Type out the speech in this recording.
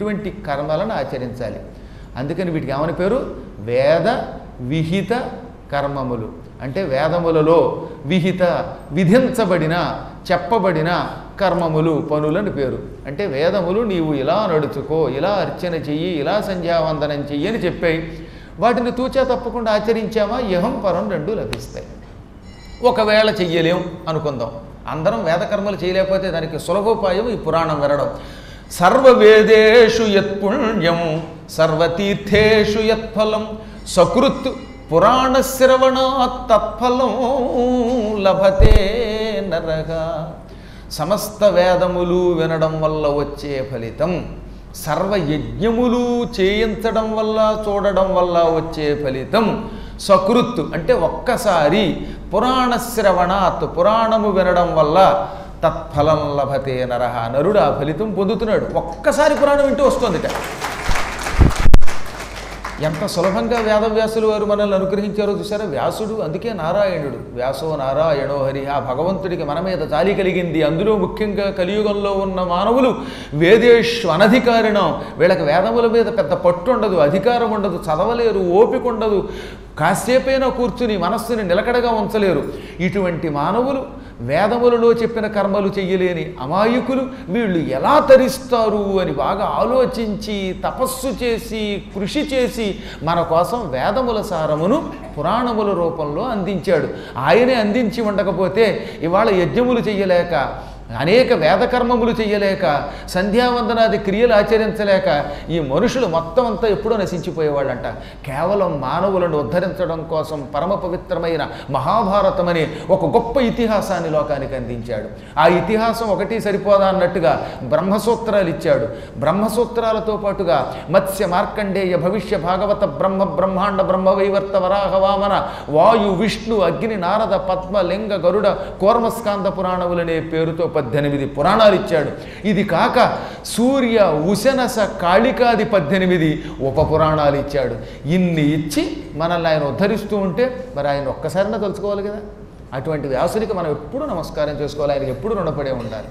ఇటువంటి కర్మలను ఆచరించాలి. అందుకని వీటికి ఏమని పేరు? వేద విహిత కర్మములు. అంటే వేదములలో విహిత విధించబడిన చెప్పబడిన కర్మములు పనులని పేరు. అంటే వేదములు నీవు ఇలా నడుచుకో, ఇలా అర్చన చెయ్యి, ఇలా సంధ్యావందనం చెయ్యి అని చెప్పాయి. వాటిని తూచా తప్పకుండా ఆచరించామా ఇహం పరం రెండు లభిస్తాయి. ఒకవేళ చెయ్యలేం అనుకుందాం, అందరం వేదకర్మలు చేయలేకపోతే దానికి సులభోపాయం ఈ పురాణం వినడం. సర్వవేదేషు యత్పుణ్యం సర్వతీర్థేషు యత్ఫలం సకృత్ పురాణశ్రవణాత్ తత్ఫలం లభతే నరగా. సమస్త వేదములు వినడం వల్ల వచ్చే ఫలితం, సర్వయజ్ఞములు చేయించడం వల్ల చూడడం వల్ల వచ్చే ఫలితం, సకృత్ అంటే ఒక్కసారి, పురాణశ్రవణాత్ పురాణము వినడం వల్ల తత్ఫలం లభతే నరహ నరుడు ఆ ఫలితం పొందుతున్నాడు. ఒక్కసారి పురాణం వింటూ వస్తుందిట. ఎంత సులభంగా వేదవ్యాసులు వారు మనల్ని అనుగ్రహించారో చూసారా. వ్యాసుడు అందుకే నారాయణుడు, వ్యాసో నారాయణో హరి. ఆ భగవంతుడికి మన మీద జాలి కలిగింది. అందులో ముఖ్యంగా కలియుగంలో ఉన్న మానవులు వేదేషు అనధికారిణం. వీళ్ళకి వేదముల మీద పెద్ద పట్టు ఉండదు, అధికారం ఉండదు, చదవలేరు, ఓపిక ఉండదు, కాసేపైనా కూర్చుని మనస్సుని నిలకడగా ఉంచలేరు. ఇటువంటి మానవులు వేదములలో చెప్పిన కర్మలు చెయ్యలేని అమాయకులు వీళ్ళు ఎలా తరిస్తారు అని బాగా ఆలోచించి తపస్సు చేసి కృషి చేసి మన కోసం వేదముల సారమును పురాణముల రూపంలో అందించాడు. ఆయనే అందించి ఉండకపోతే ఇవాళ యజ్ఞములు చెయ్యలేక, అనేక వేదకర్మములు చెయ్యలేక, సంధ్యావందనాది క్రియలు ఆచరించలేక ఈ మనుషులు మొత్తం అంతా ఎప్పుడో నశించిపోయేవాళ్ళంట. కేవలం మానవులను ఉద్ధరించడం కోసం పరమ పవిత్రమైన మహాభారతమని ఒక గొప్ప ఇతిహాసాన్ని లోకానికి అందించాడు. ఆ ఇతిహాసం ఒకటి సరిపోదా అన్నట్టుగా బ్రహ్మసూత్రాలు ఇచ్చాడు. బ్రహ్మసూత్రాలతో పాటుగా మత్స్య మార్కండేయ భవిష్య భాగవత బ్రహ్మాండ బ్రహ్మవైవర్త వరాహ వామన వాయు విష్ణు అగ్ని నారద పద్మ లింగ గరుడ కూర్మస్కాంద పురాణములనే పేరుతో 18 పురాణాలు ఇచ్చాడు. ఇది కాక సూర్య ఉశనస కాళికాది 18 ఉప పురాణాలు ఇచ్చాడు. ఇన్ని ఇచ్చి మనల్ని ఆయన ఉద్ధరిస్తూ ఉంటే మరి ఆయన ఒక్కసారైనా తలుచుకోవాలి కదా. అటువంటి వ్యాసునికి మనం ఎప్పుడూ నమస్కారం చేసుకోవాలి, ఆయనకి ఎప్పుడు రుణపడే ఉండాలి.